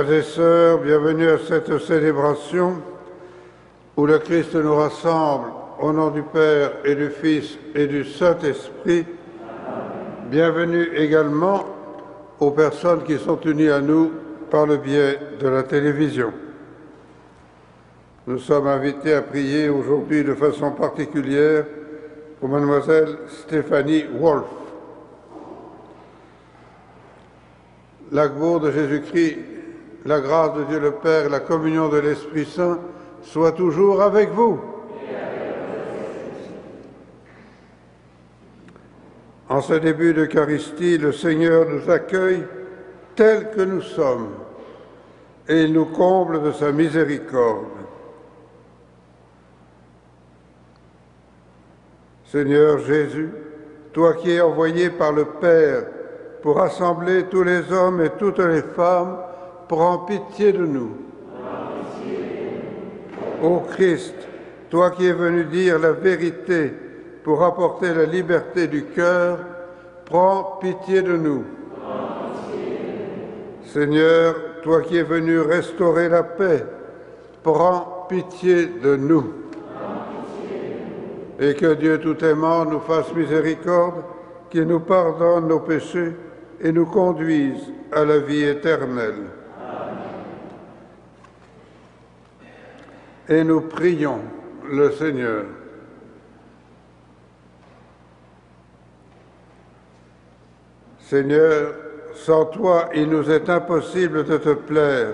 Frères et sœurs, bienvenue à cette célébration où le Christ nous rassemble au nom du Père et du Fils et du Saint-Esprit. Bienvenue également aux personnes qui sont unies à nous par le biais de la télévision. Nous sommes invités à prier aujourd'hui de façon particulière pour mademoiselle Stéphanie Wolf. L'amour de Jésus-Christ, la grâce de Dieu le Père, la communion de l'Esprit Saint soit toujours avec vous. En ce début d'Eucharistie, le Seigneur nous accueille tels que nous sommes et il nous comble de sa miséricorde. Seigneur Jésus, toi qui es envoyé par le Père pour rassembler tous les hommes et toutes les femmes, prends pitié de nous. Ô Christ, toi qui es venu dire la vérité pour apporter la liberté du cœur, prends pitié de nous. Seigneur, toi qui es venu restaurer la paix, prends pitié de nous. Et que Dieu tout aimant nous fasse miséricorde, qu'il nous pardonne nos péchés et nous conduise à la vie éternelle. Amen. Et nous prions le Seigneur. Seigneur, sans toi, il nous est impossible de te plaire.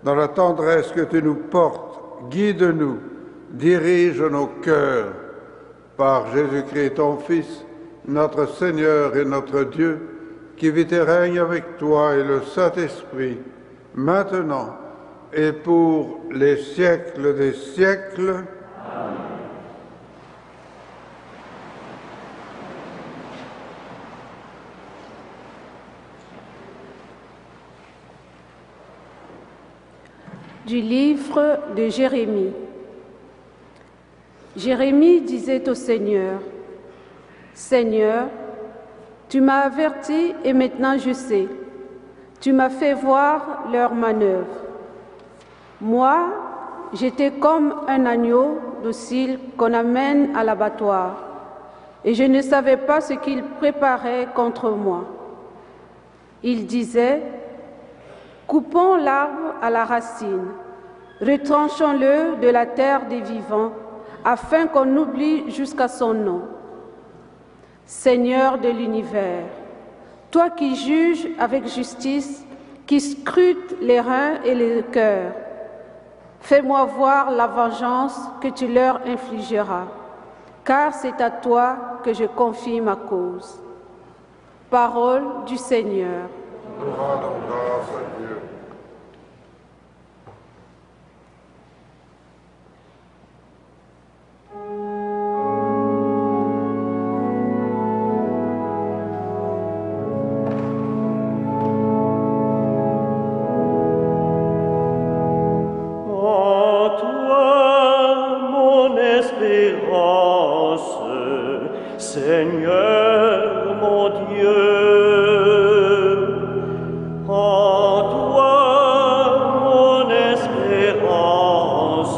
Dans la tendresse que tu nous portes, guide-nous, dirige nos cœurs. Par Jésus-Christ, ton Fils, notre Seigneur et notre Dieu, qui vit et règne avec toi et le Saint-Esprit, maintenant et pour les siècles des siècles. Amen. Du livre de Jérémie. Jérémie disait au Seigneur, « Seigneur, tu m'as averti et maintenant je sais. Tu m'as fait voir leurs manœuvres. Moi, j'étais comme un agneau docile qu'on amène à l'abattoir, et je ne savais pas ce qu'ils préparaient contre moi. Ils disaient, « Coupons l'arbre à la racine, retranchons-le de la terre des vivants, afin qu'on oublie jusqu'à son nom. Seigneur de l'univers, toi qui juges avec justice, qui scrutes les reins et les cœurs, fais-moi voir la vengeance que tu leur infligeras, car c'est à toi que je confie ma cause. » Parole du Seigneur. Nous rendons grâce à Dieu. Seigneur mon Dieu, en toi mon espérance,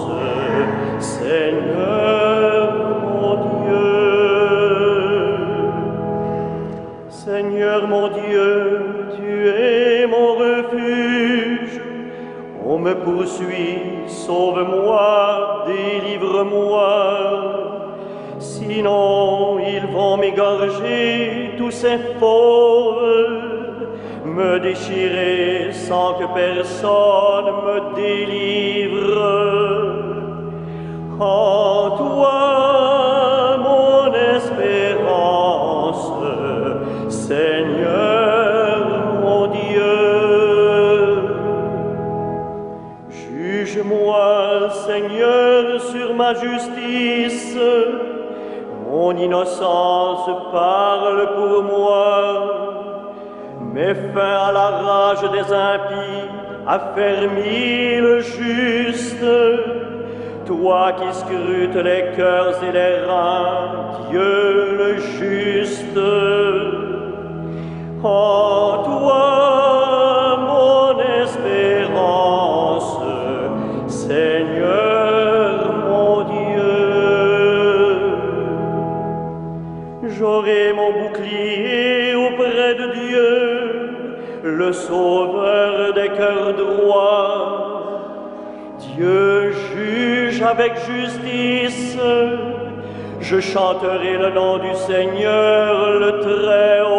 Seigneur mon Dieu. Seigneur mon Dieu, tu es mon refuge, on me poursuit, sauve-moi, délivre-moi. Sinon, ils vont m'égorger, tous ces fauves, me déchirer sans que personne me délivre. En toi, mon espérance, Seigneur mon Dieu. Juge-moi, Seigneur, sur ma justice. Mon innocence parle pour moi. Mets fin à la rage des impies, affermis le juste. Toi qui scrutes les cœurs et les reins, Dieu le juste. En toi, mon espérance, Dieu juge avec justice. Je chanterai le nom du Seigneur, le Très-Haut.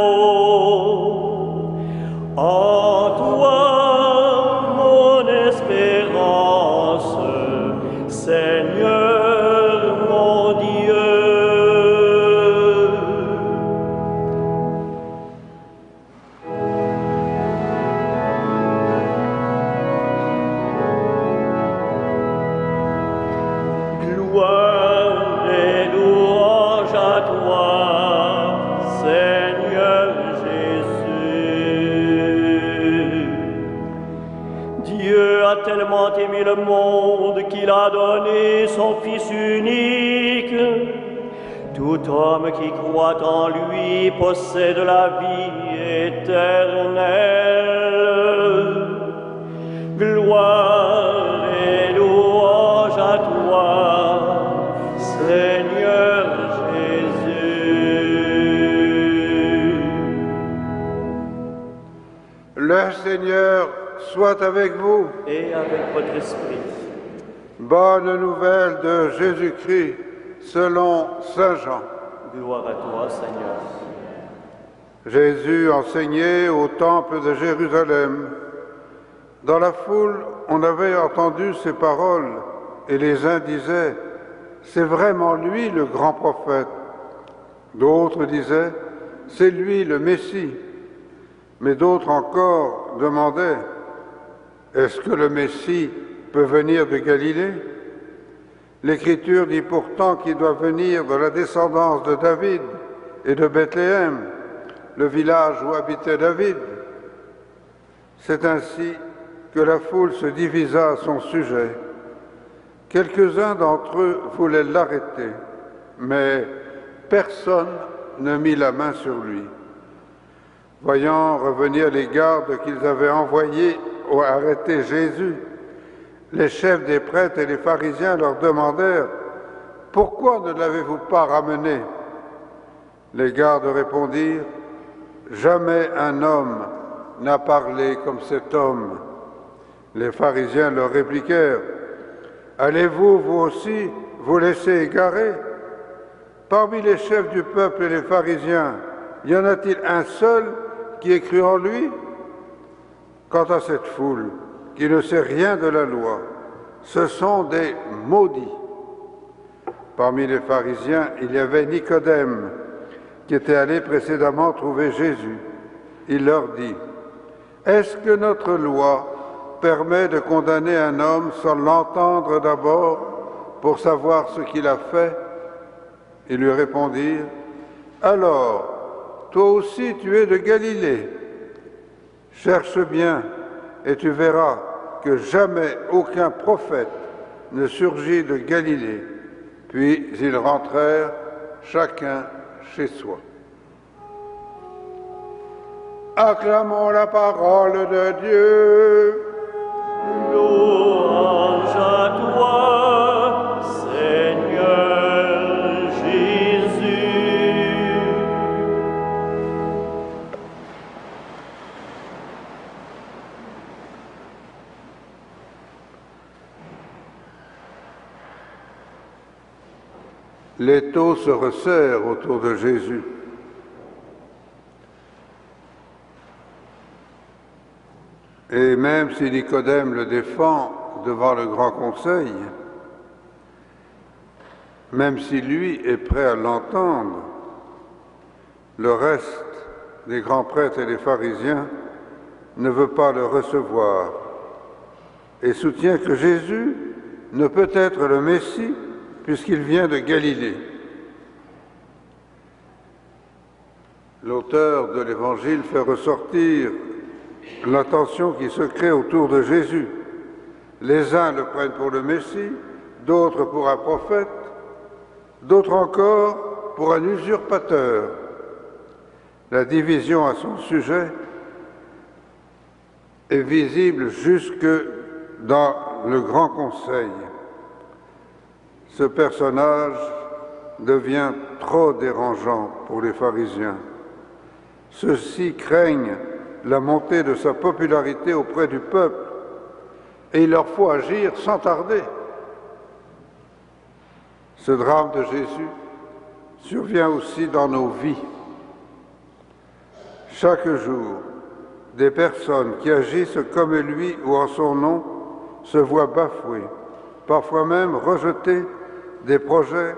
En toi, mon espérance, Seigneur mon Dieu. Gloire et louange à toi, Seigneur Jésus. Dieu a tellement aimé le monde qu'il a donné son Fils unique. Tout homme qui croit en lui possède la vie éternelle. Gloire et louange à toi, Seigneur Jésus. Le Seigneur soit avec vous. Et avec votre esprit. Bonne nouvelle de Jésus-Christ selon Saint Jean. Gloire à toi, Seigneur. Jésus enseignait au temple de Jérusalem. Dans la foule, on avait entendu ces paroles, et les uns disaient, « C'est vraiment lui le grand prophète ». D'autres disaient, « C'est lui le Messie ». Mais d'autres encore demandaient, « Est-ce que le Messie peut venir de Galilée ?» L'Écriture dit pourtant qu'il doit venir de la descendance de David et de Bethléem, le village où habitait David. C'est ainsi que la foule se divisa à son sujet. Quelques-uns d'entre eux voulaient l'arrêter, mais personne ne mit la main sur lui. Voyant revenir les gardes qu'ils avaient envoyés arrêter Jésus, les chefs des prêtres et les pharisiens leur demandèrent « Pourquoi ne l'avez-vous pas ramené ?» Les gardes répondirent « Jamais un homme n'a parlé comme cet homme. » Les pharisiens leur répliquèrent « Allez-vous, vous aussi, vous laisser égarer? Parmi les chefs du peuple et les pharisiens, y en a-t-il un seul qui ait cru en lui? Quant à cette foule qui ne sait rien de la loi, ce sont des maudits. » Parmi les pharisiens, il y avait Nicodème, qui était allé précédemment trouver Jésus. Il leur dit, « Est-ce que notre loi permet de condamner un homme sans l'entendre d'abord pour savoir ce qu'il a fait? » Ils lui répondirent, « Alors, toi aussi tu es de Galilée. Cherche bien et tu verras que jamais aucun prophète ne surgit de Galilée. » Puis ils rentrèrent chacun chez soi. Acclamons la parole de Dieu. Louange à toi, Seigneur Jésus. L'étau se resserre autour de Jésus. Et même si Nicodème le défend devant le grand conseil, même si lui est prêt à l'entendre, le reste des grands prêtres et des pharisiens ne veut pas le recevoir et soutient que Jésus ne peut être le Messie puisqu'il vient de Galilée. L'auteur de l'Évangile fait ressortir l'attention qui se crée autour de Jésus. Les uns le prennent pour le Messie, d'autres pour un prophète, d'autres encore pour un usurpateur. La division à son sujet est visible jusque dans le grand conseil. Ce personnage devient trop dérangeant pour les pharisiens. Ceux-ci craignent la montée de sa popularité auprès du peuple et il leur faut agir sans tarder. Ce drame de Jésus survient aussi dans nos vies. Chaque jour, des personnes qui agissent comme lui ou en son nom se voient bafouer, parfois même rejeter des projets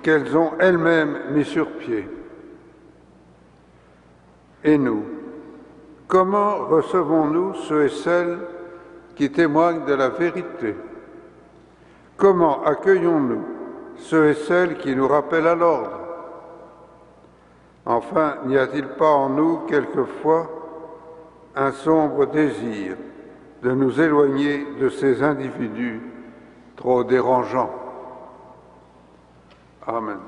qu'elles ont elles-mêmes mis sur pied. Et nous, comment recevons-nous ceux et celles qui témoignent de la vérité? Comment accueillons-nous ceux et celles qui nous rappellent à l'ordre? Enfin, n'y a-t-il pas en nous quelquefois un sombre désir de nous éloigner de ces individus trop dérangeants? Amen.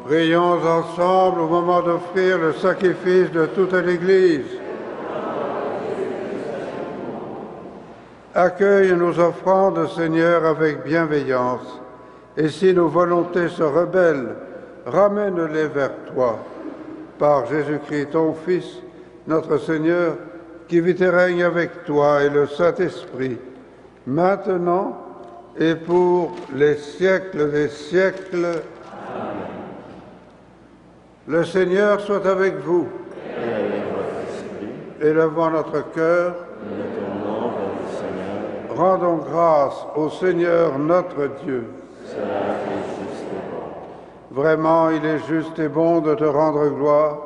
Prions ensemble au moment d'offrir le sacrifice de toute l'Église. Accueille nos offrandes, Seigneur, avec bienveillance, et si nos volontés se rebellent, ramène-les vers toi. Par Jésus-Christ, ton Fils, notre Seigneur, qui vit et règne avec toi et le Saint-Esprit, maintenant et pour les siècles des siècles. Amen. Le Seigneur soit avec vous. Et avec votre esprit. Élevons notre cœur. Nous nous tournons vers le Seigneur. Rendons grâce au Seigneur notre Dieu. Cela est juste et bon. Vraiment, il est juste et bon de te rendre gloire,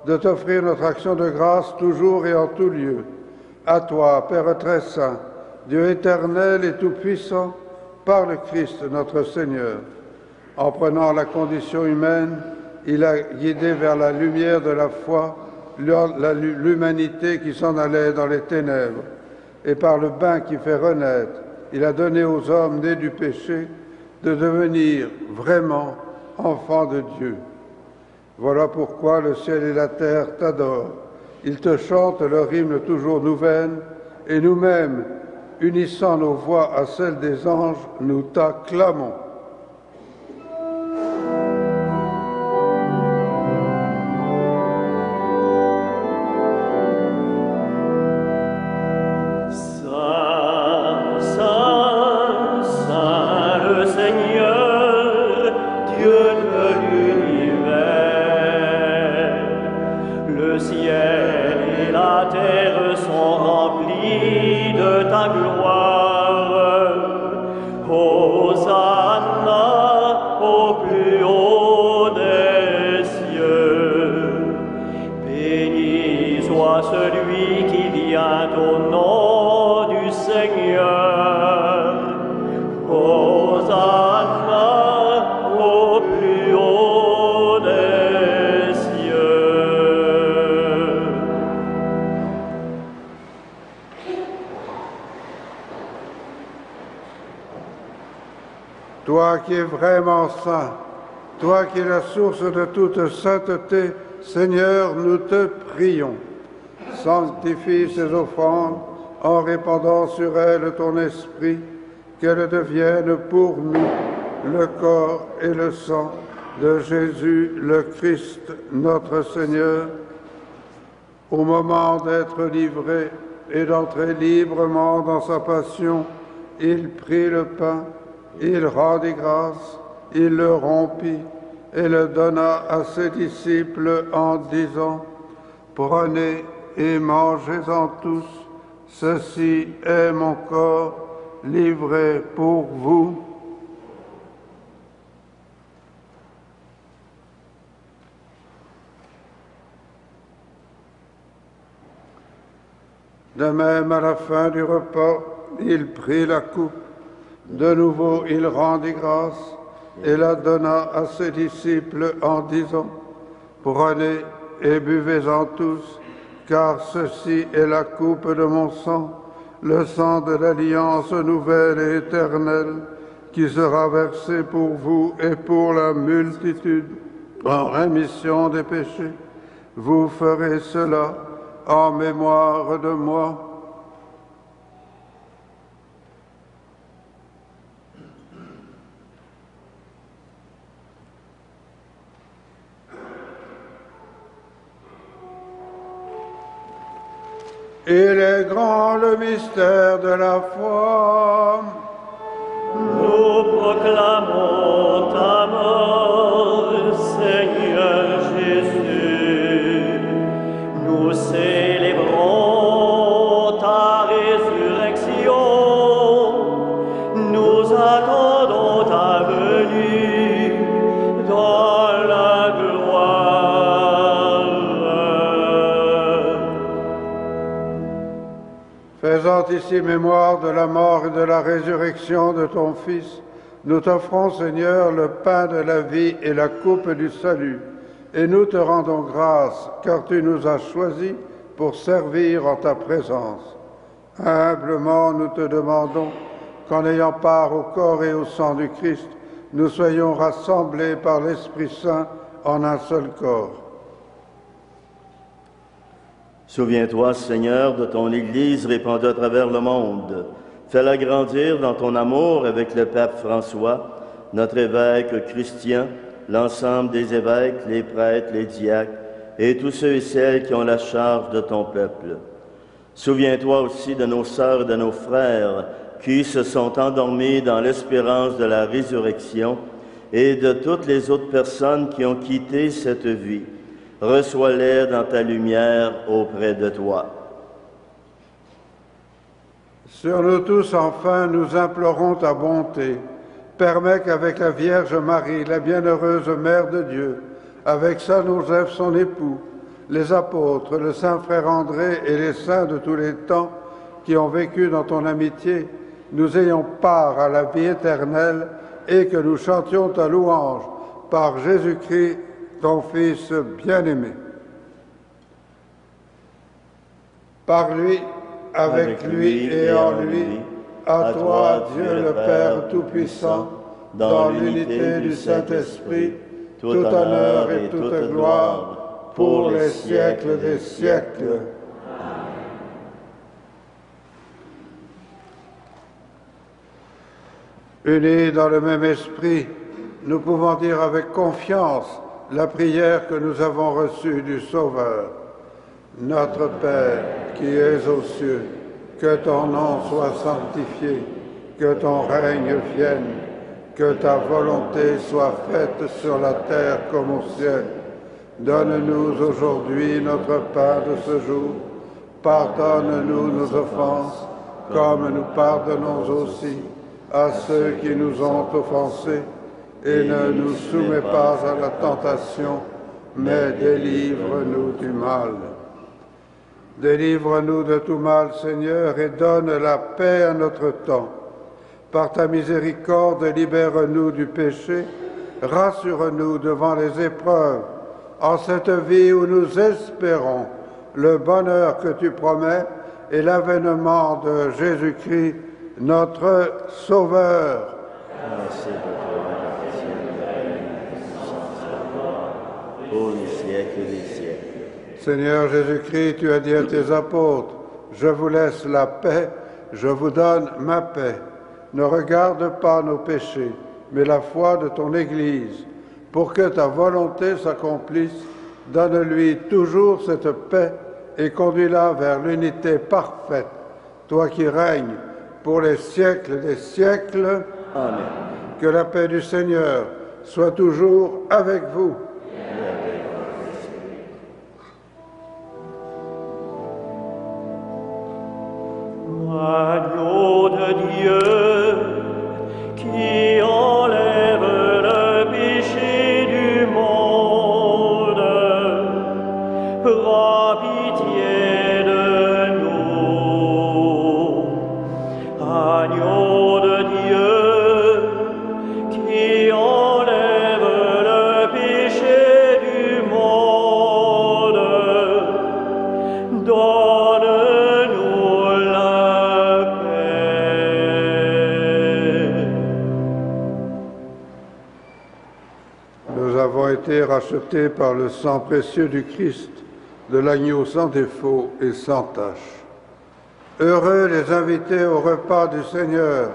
de t'offrir notre action de grâce toujours et en tout lieu. À toi, Père très saint, Dieu éternel et tout-puissant, par le Christ notre Seigneur. En prenant la condition humaine, il a guidé vers la lumière de la foi l'humanité qui s'en allait dans les ténèbres. Et par le bain qui fait renaître, il a donné aux hommes nés du péché de devenir vraiment enfants de Dieu. Voilà pourquoi le ciel et la terre t'adorent. Ils te chantent leur hymne toujours nouvelle, et nous-mêmes, unissant nos voix à celles des anges, nous t'acclamons. Hosanna. toi qui es vraiment saint, toi qui es la source de toute sainteté, Seigneur, nous te prions. Sanctifie ces offrandes en répandant sur elles ton esprit, qu'elles deviennent pour nous le corps et le sang de Jésus le Christ, notre Seigneur. Au moment d'être livré et d'entrer librement dans sa passion, il prit le pain, il rendit grâce, il le rompit et le donna à ses disciples en disant: « Prenez et mangez-en tous, ceci est mon corps livré pour vous. » De même, à la fin du repas, il prit la coupe. De nouveau, il rendit grâce et la donna à ses disciples en disant: « Prenez et buvez-en tous, car ceci est la coupe de mon sang, le sang de l'alliance nouvelle et éternelle, qui sera versé pour vous et pour la multitude en rémission des péchés. Vous ferez cela en mémoire de moi. » Il est grand le mystère de la foi. Nous proclamons ta mort, Seigneur Jésus. Nous célébrons ta résurrection. Nous attendons ta venue dans la gloire. Faisant ici mémoire de la mort et de la résurrection de ton Fils, nous t'offrons, Seigneur, le pain de la vie et la coupe du salut, et nous te rendons grâce, car tu nous as choisis pour servir en ta présence. Humblement, nous te demandons qu'en ayant part au corps et au sang du Christ, nous soyons rassemblés par l'Esprit Saint en un seul corps. Souviens-toi, Seigneur, de ton Église répandue à travers le monde. Fais-la grandir dans ton amour avec le pape François, notre évêque Christian, l'ensemble des évêques, les prêtres, les diacres et tous ceux et celles qui ont la charge de ton peuple. Souviens-toi aussi de nos sœurs et de nos frères qui se sont endormis dans l'espérance de la résurrection et de toutes les autres personnes qui ont quitté cette vie. Reçois-les dans ta lumière auprès de toi. Sur nous tous, enfin, nous implorons ta bonté. Permets qu'avec la Vierge Marie, la bienheureuse Mère de Dieu, avec Saint Joseph, son époux, les apôtres, le Saint Frère André et les saints de tous les temps qui ont vécu dans ton amitié, nous ayons part à la vie éternelle et que nous chantions ta louange par Jésus-Christ, ton Fils bien-aimé. Par lui, avec lui et en lui, à toi, Dieu le Père Tout-Puissant, dans l'unité du Saint-Esprit, tout honneur et toute gloire, pour les siècles des siècles. Unis dans le même esprit, nous pouvons dire avec confiance la prière que nous avons reçue du Sauveur. Notre Père, qui es aux cieux, que ton nom soit sanctifié, que ton règne vienne, que ta volonté soit faite sur la terre comme au ciel. Donne-nous aujourd'hui notre pain de ce jour. Pardonne-nous nos offenses, comme nous pardonnons aussi à ceux qui nous ont offensés. Et ne nous soumets pas à la tentation, mais délivre-nous du mal. Délivre-nous de tout mal, Seigneur, et donne la paix à notre temps. Par ta miséricorde, libère-nous du péché, rassure-nous devant les épreuves, en cette vie où nous espérons le bonheur que tu promets et l'avènement de Jésus-Christ, notre Sauveur. c'est votre règne, pour les siècles des siècles. Seigneur Jésus-Christ, tu as dit à tes apôtres, je vous laisse la paix, je vous donne ma paix. Ne regarde pas nos péchés, mais la foi de ton Église. Pour que ta volonté s'accomplisse, donne-lui toujours cette paix et conduis-la vers l'unité parfaite, toi qui règnes pour les siècles des siècles. Amen. Que la paix du Seigneur soit toujours avec vous. Agneau de Dieu, qui enlève le péché du monde, prends pitié de nous. Agneau de Dieu, qui enlève le péché du monde, donne-nous la paix. Nous avons été rachetés par le sang précieux du Christ, de l'agneau sans défaut et sans tache. Heureux les invités au repas du Seigneur.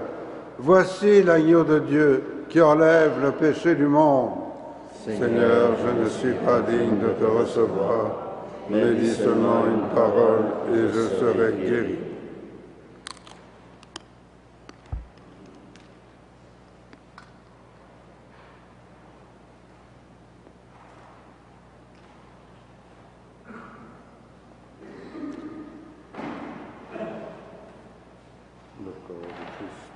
Voici l'agneau de Dieu qui enlève le péché du monde. Seigneur, je ne suis pas digne de te recevoir, mais dis seulement une parole et je serai guéri. Le corps de Christ.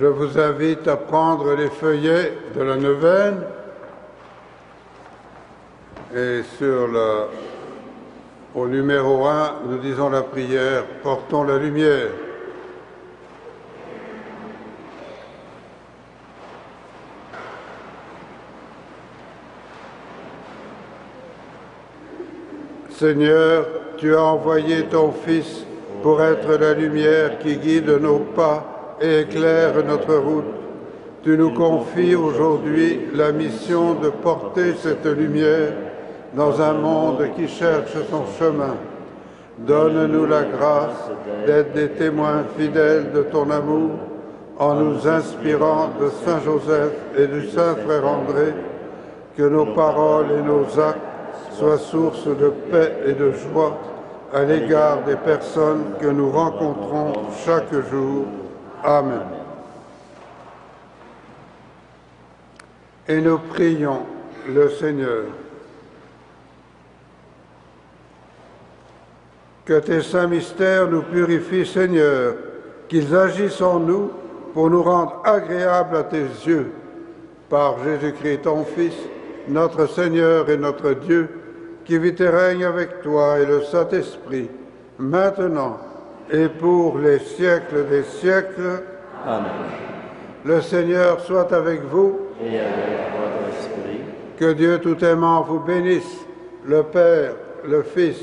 Je vous invite à prendre les feuillets de la neuvaine et au numéro 1, nous disons la prière « Portons la lumière ». Seigneur, tu as envoyé ton Fils pour être la lumière qui guide nos pas et éclaire notre route. Tu nous confies aujourd'hui la mission de porter cette lumière dans un monde qui cherche son chemin. Donne-nous la grâce d'être des témoins fidèles de ton amour en nous inspirant de Saint Joseph et du Saint Frère André, que nos paroles et nos actes soient source de paix et de joie à l'égard des personnes que nous rencontrons chaque jour. Amen. Et nous prions le Seigneur. Que tes saints mystères nous purifient, Seigneur, qu'ils agissent en nous pour nous rendre agréables à tes yeux. Par Jésus-Christ, ton Fils, notre Seigneur et notre Dieu, qui vit et règne avec toi et le Saint-Esprit, maintenant et pour les siècles des siècles. Amen. Le Seigneur soit avec vous. Et avec votre esprit. Que Dieu tout aimant vous bénisse, le Père, le Fils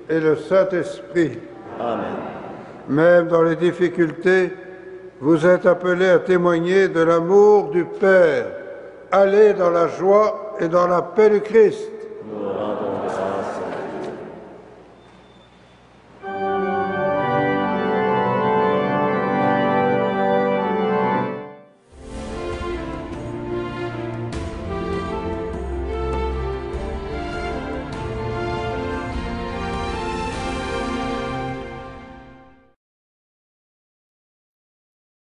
et le Saint-Esprit. Amen. Même dans les difficultés, vous êtes appelés à témoigner de l'amour du Père. Allez dans la joie et dans la paix du Christ. Nous rendons